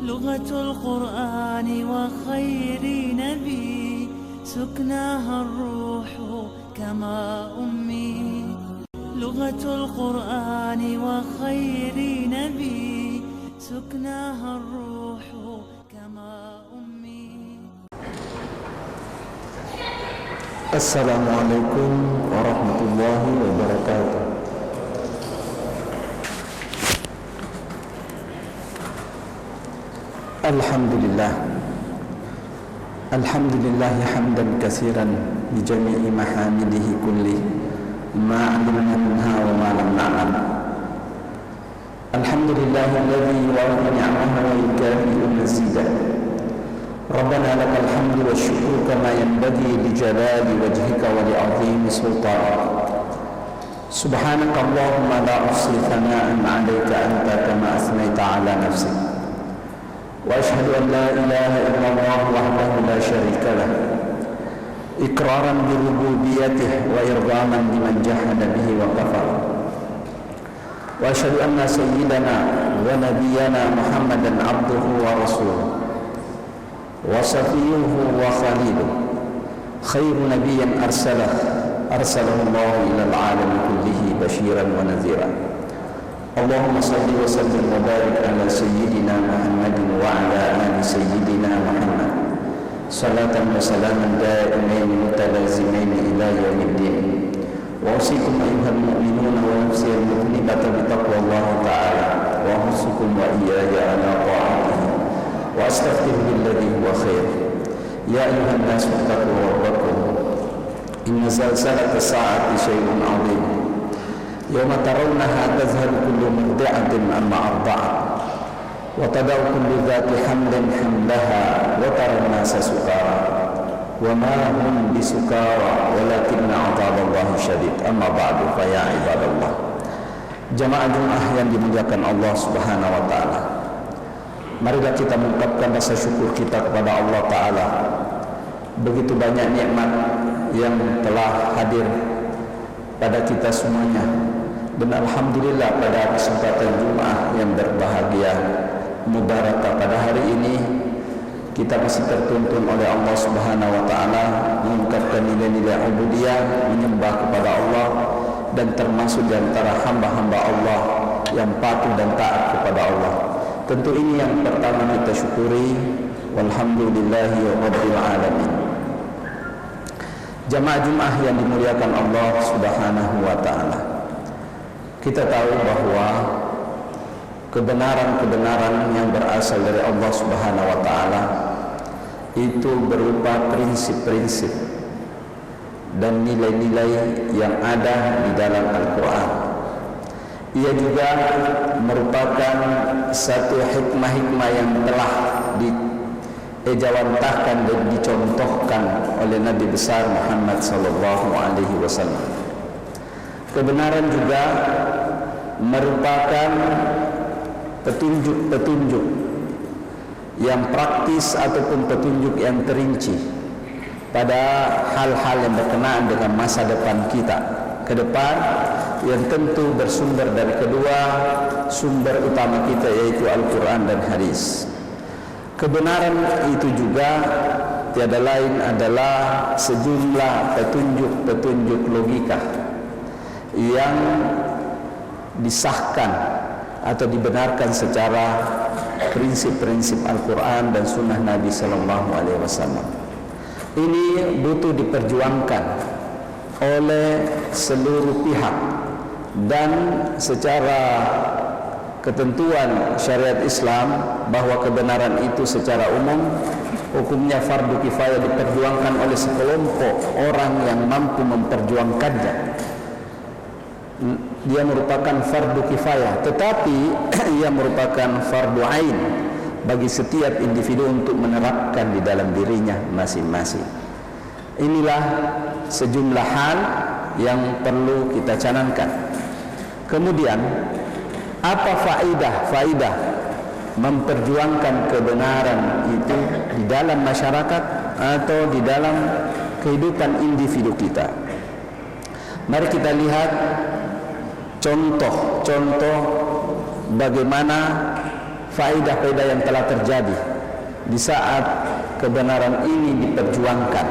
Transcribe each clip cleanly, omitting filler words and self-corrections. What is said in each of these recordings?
لغة القرآن وخير نبي سكناها الروح كما أمي لغة القرآن وخير نبي سكناها الروح كما أمي. السلام عليكم ورحمة الله وبركاته. الحمد لله حمدا كثيرا بجميع محامده كله ما علمنا منها وما لم نعلم. الحمد لله الذي يوافي نعمه ويكافئ مزيدا. ربنا لك الحمد والشكر كما ينبغي لجلال وجهك ولعظيم سلطانك. سبحانك اللهم لا أحصي ثناء عليك أنت كما أثنيت على نفسك. وأشهد أن لا إله إلا الله وحده لا شريك له إقرارا بربوبيته وإرغاما لمن جحد به وكفر. وأشهد أن سيدنا ونبينا محمدا عبده ورسوله وصفيه وخليله خير نبي أرسله الله إلى العالم كله بشيرا ونذيرا. اللهم صل وسلم وبارك على سيدنا محمد وعلى آل سيدنا محمد صلاة وسلاما دائمين متلازمين إلى يوم الدين. وأوصيكم أيها المؤمنون ونفسي المذنبة بتقوى الله تعالى وأوصيكم وإياي على طاعته وأستغفر بالذي هو خير. يا أيها الناس اتقوا ربكم إن زلزلة الساعة شيء عظيم يوم ترونها تذهل كل مرضعة عما أرضعت وتضع كل ذات حمل حملها وترى الناس سكارى وما هم بسكارى ولكن عذاب الله شديد. أما بعد فيا عباد الله. Jamaah Jumat yang dimuliakan Allah Subhanahu wa taala. Marilah kita mengungkapkan rasa syukur kita kepada Allah taala. Begitu banyak nikmat yang telah hadir pada kita semuanya. Dan alhamdulillah pada kesempatan Jumat yang berbahagia mubarakah pada hari ini kita masih tertuntun oleh Allah Subhanahu wa taala mengungkapkan nilai-nilai ubudiyah, menyembah kepada Allah dan termasuk di antara hamba-hamba Allah yang patuh dan taat kepada Allah. Tentu ini yang pertama kita syukuri. Walhamdulillahi rabbil alamin. Jamaah Jumat yang dimuliakan Allah Subhanahu wa taala. Kita tahu bahwa kebenaran-kebenaran yang berasal dari Allah Subhanahu wa taala itu berupa prinsip-prinsip dan nilai-nilai yang ada di dalam Al-Qur'an. Ia juga merupakan satu hikmah-hikmah yang telah diejawantahkan dan dicontohkan oleh Nabi besar Muhammad sallallahu alaihi wasallam. Kebenaran juga merupakan petunjuk-petunjuk yang praktis ataupun petunjuk yang terinci pada hal-hal yang berkenaan dengan masa depan kita ke depan, yang tentu bersumber dari kedua sumber utama kita, yaitu Al-Quran dan hadis. Kebenaran itu juga tiada lain adalah sejumlah petunjuk-petunjuk logika yang disahkan atau dibenarkan secara prinsip-prinsip Al-Quran dan Sunnah Nabi Sallallahu Alaihi Wasallam. Ini butuh diperjuangkan oleh seluruh pihak dan secara ketentuan syariat Islam bahwa kebenaran itu secara umum hukumnya fardu kifayah diperjuangkan oleh sekelompok orang yang mampu memperjuangkannya. Dia merupakan fardu kifayah, tetapi ia merupakan fardu ain bagi setiap individu untuk menerapkan di dalam dirinya masing-masing. Inilah sejumlah hal yang perlu kita canangkan. Kemudian, apa faidah memperjuangkan kebenaran itu di dalam masyarakat atau di dalam kehidupan individu kita? Mari kita lihat contoh-contoh bagaimana faedah-faedah yang telah terjadi di saat kebenaran ini diperjuangkan.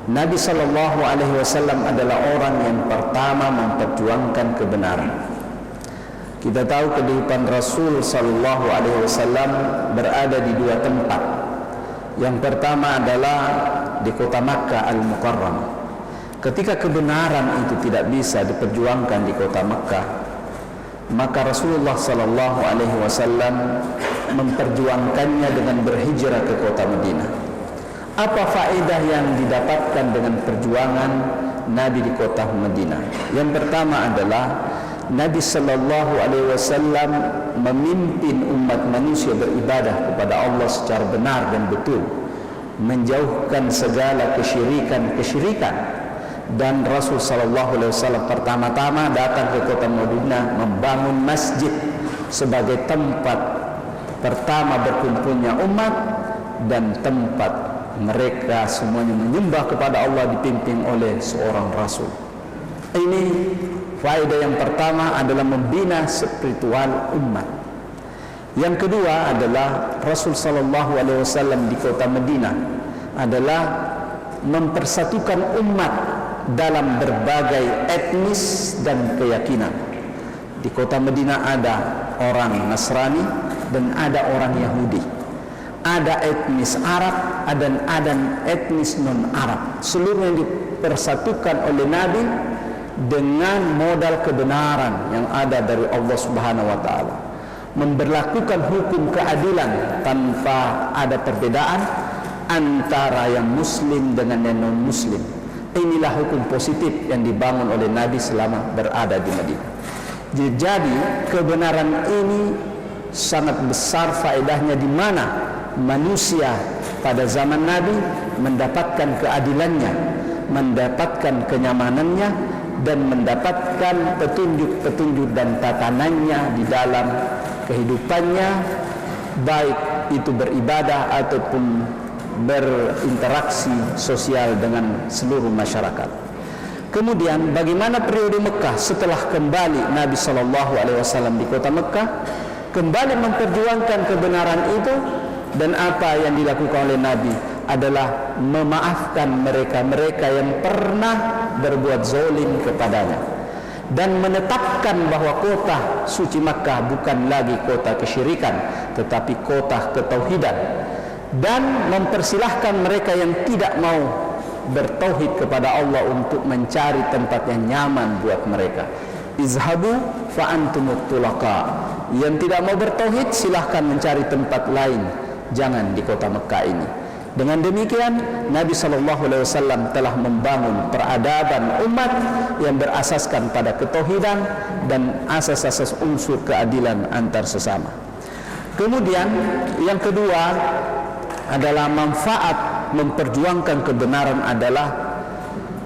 Nabi Shallallahu Alaihi Wasallam adalah orang yang pertama memperjuangkan kebenaran. Kita tahu kehidupan Rasul Shallallahu Alaihi Wasallam berada di dua tempat. Yang pertama adalah di kota Makkah Al-Mukarramah. Ketika kebenaran itu tidak bisa diperjuangkan di kota Makkah, maka Rasulullah Shallallahu Alaihi Wasallam memperjuangkannya dengan berhijrah ke kota Madinah. Apa faedah yang didapatkan dengan perjuangan Nabi di kota Madinah? Yang pertama adalah Nabi Shallallahu Alaihi Wasallam memimpin umat manusia beribadah kepada Allah secara benar dan betul, menjauhkan segala kesyirikan. Dan Rasul Shallallahu Alaihi Wasallam pertama-tama datang ke kota Madinah membangun masjid sebagai tempat pertama berkumpulnya umat dan tempat mereka semuanya menyembah kepada Allah dipimpin oleh seorang Rasul. Ini faedah yang pertama adalah membina spiritual umat. Yang kedua adalah Rasul Shallallahu Alaihi Wasallam di kota Madinah adalah mempersatukan umat dalam berbagai etnis dan keyakinan. Di kota Madinah ada orang Nasrani dan ada orang Yahudi, ada etnis Arab dan ada etnis non-Arab. Seluruhnya dipersatukan oleh Nabi dengan modal kebenaran yang ada dari Allah Subhanahu wa taala, memberlakukan hukum keadilan tanpa ada perbedaan antara yang muslim dengan yang non-muslim. Inilah hukum positif yang dibangun oleh Nabi selama berada di Madinah. Jadi kebenaran ini sangat besar faedahnya, di mana manusia pada zaman Nabi mendapatkan keadilannya, mendapatkan kenyamanannya, dan mendapatkan petunjuk-petunjuk dan tatanannya di dalam kehidupannya, baik itu beribadah ataupun berinteraksi sosial dengan seluruh masyarakat. Kemudian bagaimana periode Mekah setelah kembali Nabi Shallallahu Alaihi Wasallam di kota Mekah, kembali memperjuangkan kebenaran itu, dan apa yang dilakukan oleh Nabi adalah memaafkan mereka-mereka yang pernah berbuat zalim kepadanya, dan menetapkan bahwa kota suci Makkah bukan lagi kota kesyirikan tetapi kota ketauhidan, dan mempersilahkan mereka yang tidak mau bertauhid kepada Allah untuk mencari tempat yang nyaman buat mereka. Izhabu fa antumut tulaqa. Yang tidak mau bertauhid silahkan mencari tempat lain, jangan di kota Mekah ini. Dengan demikian Nabi SAW telah membangun peradaban umat yang berasaskan pada ketauhidan dan asas-asas unsur keadilan antar sesama. Kemudian yang kedua adalah manfaat memperjuangkan kebenaran adalah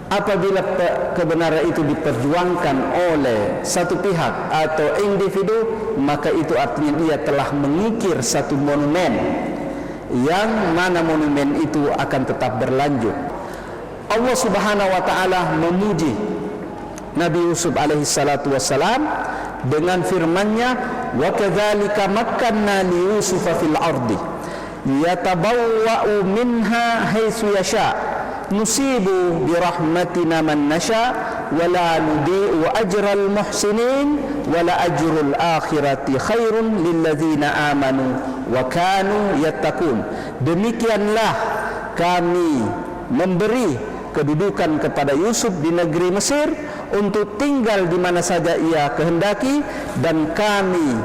apabila kebenaran itu diperjuangkan oleh satu pihak atau individu, maka itu artinya dia telah mengukir satu monumen, yang mana monumen itu akan tetap berlanjut. Allah Subhanahu wa taala memuji Nabi Yusuf alaihi salatu wassalam dengan firman-Nya, wa kadzalika makkanna li Yusufa fil ardi yatabawwa'u minha haitsu yasha nusibu bi rahmatina man nasha wa la nudi'u ajral muhsinin wa la ajrul akhirati khairun lil ladzina amanu wa kanu yattaqun. Demikianlah kami memberi kedudukan kepada Yusuf di negeri Mesir untuk tinggal di mana saja ia kehendaki, dan kami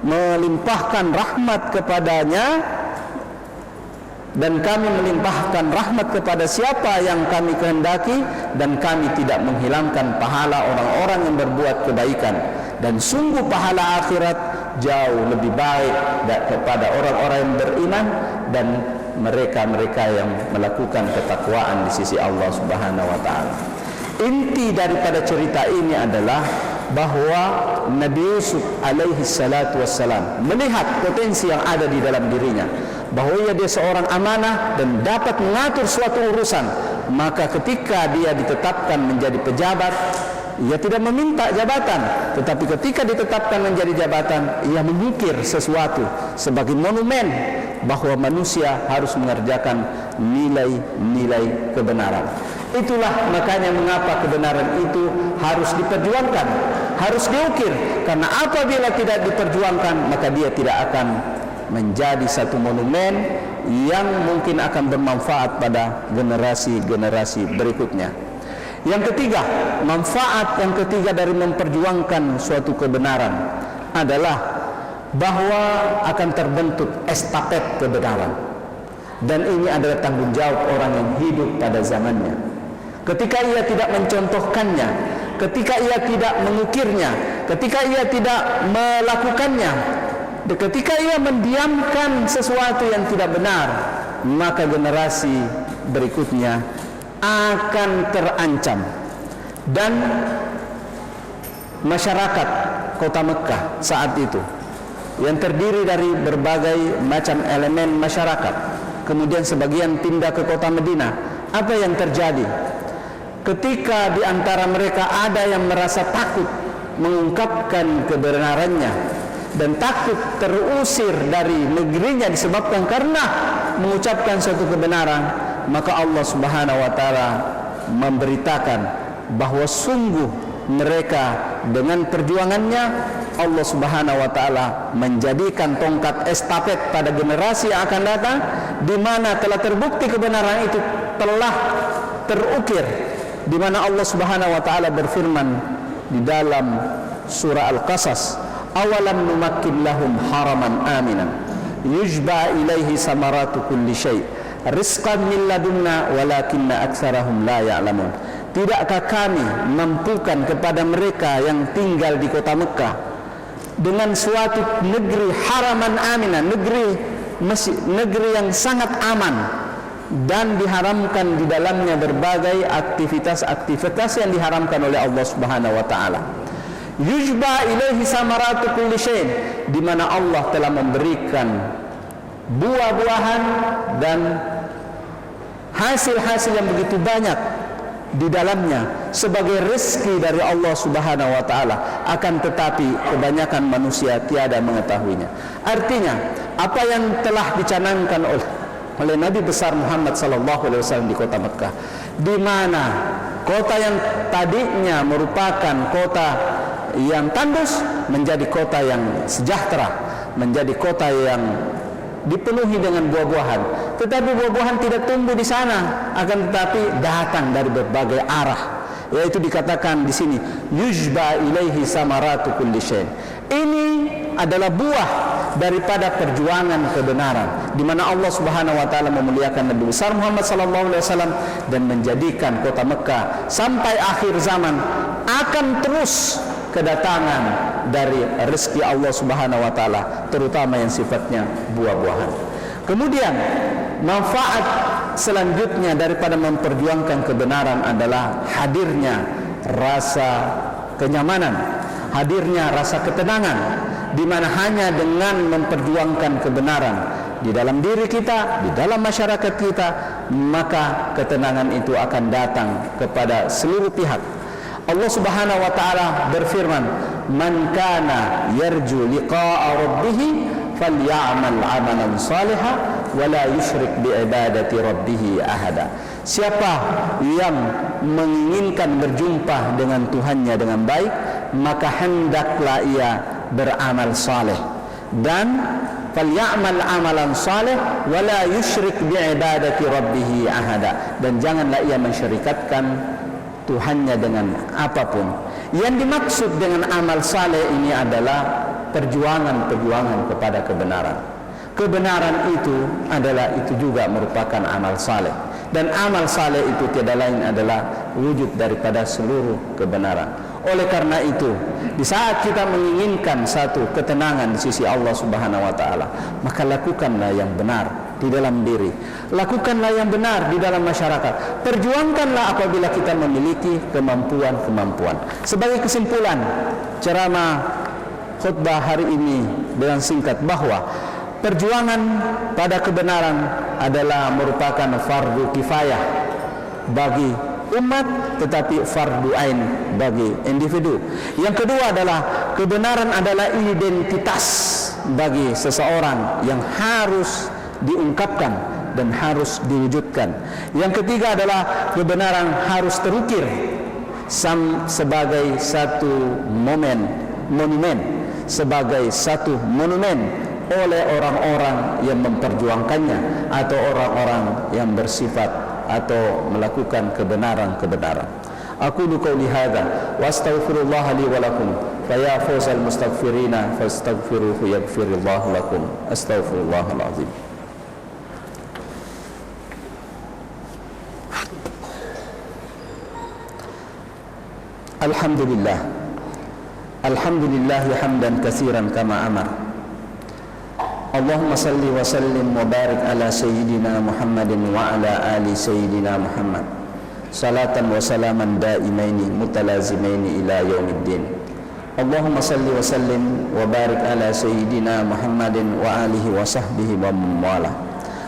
melimpahkan rahmat kepadanya, dan kami melimpahkan rahmat kepada siapa yang kami kehendaki, dan kami tidak menghilangkan pahala orang-orang yang berbuat kebaikan, dan sungguh pahala akhirat jauh lebih baik kepada orang-orang yang beriman dan mereka-mereka yang melakukan ketakwaan di sisi Allah Subhanahu wa taala. Inti daripada cerita ini adalah bahwa Nabi Yusuf alaihi salatu wassalam melihat potensi yang ada di dalam dirinya, bahwa dia seorang amanah dan dapat mengatur suatu urusan. Maka ketika dia ditetapkan menjadi pejabat, ia tidak meminta jabatan, tetapi ketika ditetapkan menjadi jabatan, ia mengukir sesuatu sebagai monumen bahwa manusia harus mengerjakan nilai-nilai kebenaran. Itulah makanya mengapa kebenaran itu harus diperjuangkan, harus diukir, karena apabila tidak diperjuangkan maka dia tidak akan menjadi satu monumen yang mungkin akan bermanfaat pada generasi-generasi berikutnya. Yang ketiga, manfaat yang ketiga dari memperjuangkan suatu kebenaran adalah bahwa akan terbentuk estafet kebenaran. Dan ini adalah tanggung jawab orang yang hidup pada zamannya. Ketika ia tidak mencontohkannya, ketika ia tidak mengukirnya, ketika ia tidak melakukannya, ketika ia mendiamkan sesuatu yang tidak benar, maka generasi berikutnya akan terancam. Dan masyarakat kota Mekah saat itu yang terdiri dari berbagai macam elemen masyarakat, kemudian sebagian pindah ke kota Madinah. Apa yang terjadi? Ketika di antara mereka ada yang merasa takut mengungkapkan kebenarannya dan takut terusir dari negerinya disebabkan karena mengucapkan suatu kebenaran, maka Allah Subhanahu wa taala memberitakan bahwa sungguh mereka dengan perjuangannya Allah Subhanahu wa taala menjadikan tongkat estafet pada generasi yang akan datang, di mana telah terbukti kebenaran itu telah terukir, di mana Allah Subhanahu wa taala berfirman di dalam surah Al-Qasas, awalam numakkin lahum haraman aminan yujba ilaihi samaratu kulli syai' rizqan min ladunna walakinna aktsarahum la ya'lamun. Tidakkah kami mampukan kepada mereka yang tinggal di kota Mekah dengan suatu negeri haraman aminan, negeri yang sangat aman, dan diharamkan di dalamnya berbagai aktivitas yang diharamkan oleh Allah Subhanahu wa taala. Yujba ilaihi samaratu kulli syai', di mana Allah telah memberikan buah-buahan dan hasil-hasil yang begitu banyak di dalamnya sebagai rezeki dari Allah Subhanahu wa taala, akan tetapi kebanyakan manusia tiada mengetahuinya. Artinya, apa yang telah dicanangkan oleh Nabi besar Muhammad sallallahu alaihi wasallam di kota Mekah, di mana kota yang tadinya merupakan kota yang tandus menjadi kota yang sejahtera, menjadi kota yang dipenuhi dengan buah-buahan. Tetapi buah-buahan tidak tumbuh di sana, akan tetapi datang dari berbagai arah. Yaitu dikatakan di sini yujba ilaihi samaratu kulli syai'. Ini adalah buah daripada perjuangan kebenaran, di mana Allah Subhanahu wa taala memuliakan Nabi besar Muhammad sallallahu alaihi wasallam dan menjadikan kota Mekah sampai akhir zaman akan terus kedatangan dari rezeki Allah Subhanahu wa taala, terutama yang sifatnya buah-buahan. Kemudian manfaat selanjutnya daripada memperjuangkan kebenaran adalah hadirnya rasa kenyamanan, hadirnya rasa ketenangan, di mana hanya dengan memperjuangkan kebenaran di dalam diri kita, di dalam masyarakat kita, maka ketenangan itu akan datang kepada seluruh pihak. Allah Subhanahu wa taala berfirman, "Man kana yarju liqa'a rabbih falyamal 'amalan shalihan wa la yusyrik bi ibadati rabbih ahada." Siapa yang menginginkan berjumpa dengan Tuhannya dengan baik, maka hendaklah ia beramal saleh, dan falyamal 'amalan saleh wa la yusyrik bi ibadati rabbih ahada, dan janganlah ia mensyirikatkan Tuhannya dengan apapun. Yang dimaksud dengan amal saleh ini adalah perjuangan kepada kebenaran. Kebenaran itu juga merupakan amal saleh, dan amal saleh itu tiada lain adalah wujud daripada seluruh kebenaran. Oleh karena itu, di saat kita menginginkan satu ketenangan di sisi Allah Subhanahu wa taala, maka lakukanlah yang benar di dalam diri, lakukanlah yang benar di dalam masyarakat, perjuangkanlah apabila kita memiliki kemampuan. Sebagai kesimpulan ceramah khutbah hari ini dengan singkat, bahwa perjuangan pada kebenaran adalah merupakan fardu kifayah bagi umat, tetapi fardu ain bagi individu. Yang kedua adalah kebenaran adalah identitas bagi seseorang yang harus diungkapkan dan harus diwujudkan. Yang ketiga adalah kebenaran harus terukir sebagai satu monumen, sebagai satu monumen oleh orang-orang yang memperjuangkannya atau orang-orang yang bersifat atau melakukan kebenaran-kebenaran. Aqulu qouli hadza wa astaghfirullah li wa lakum fa ya fawzal mustaghfirina fastaghfiruhu yaghfirillahu lakum. Astaghfirullahal azim. Alhamdulillah. Alhamdulillah hamdan katsiran kama amar. Allahumma salli wa sallim wa barik ala sayyidina Muhammadin wa ala ali sayyidina Muhammad. Salatan wa salaman daimaini mutalazimaini ila yaumiddin. Allahumma salli wa sallim wa barik ala sayyidina Muhammadin wa alihi wa sahbihi wa mawala.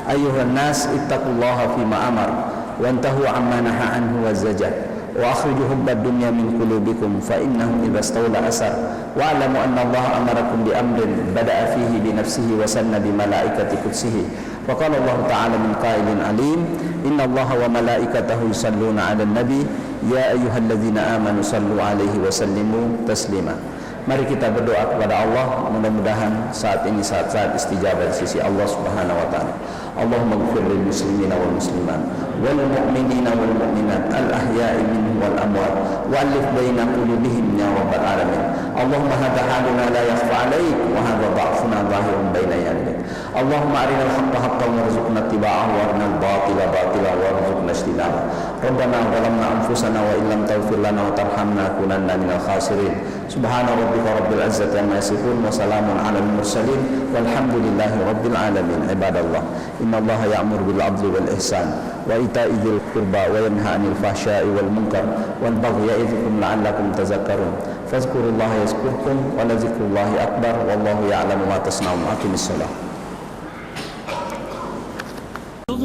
Ayuhan nas ittaqullaha fima amar wa antahu amma naha anhu wa zajah. Wa akhriju hubbad dunya min qulubikum fa innahu idza stawla asar wa alamu anna Allah amarakum bi amrin bada'a fihi bi nafsihi wa sanna bi malaikati qudsihi wa qala Allah ta'ala min qailin alim inna Allah wa malaikatahu yusalluna 'alan nabi ya ayyuhalladzina amanu sallu 'alaihi wa sallimu taslima. Mari kita berdoa kepada Allah, mudah-mudahan saat ini saat-saat istijabah di sisi Allah Subhanahu wa taala. Allahumma ighfir lil muslimina wal muslimat wal mu'minina wal mu'minat al ahya'i minhum wal amwat wa alif baina qulubihim ya rabbal alamin. Allahumma hadha haluna la yakhfa 'alaik wa hadha dha'funa dhahirun baina yadik. Allahumma arinal haqqa haqqan warzuqna ittiba'ahu wa arinal batila batilan warzuqna ijtinabah. Rabbana zalamna anfusana wa illam taghfir lana wa tarhamna kunanna minal khasirin. Subhana rabbika rabbil izzati amma yasifun wa salamun 'alal mursalin walhamdulillahi rabbil alamin. Ibadallah, innallaha ya'muru bil 'adli wal ihsan wa ita'i dzil qurba wa yanha 'anil fahsya'i wal munkar wal baghi ya'idzukum la'allakum tadhakkarun. Fadhkurullaha yazkurkum wa la dzikrullahi akbar wallahu ya'lamu ma tasna'un. Aqimis shalah.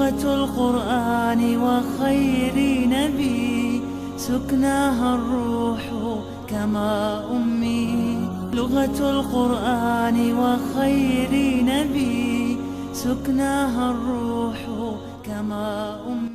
لغة القرآن وخير نبي سكناها الروح كما أمي. لغة القرآن وخير نبي سكناها الروح كما أمي.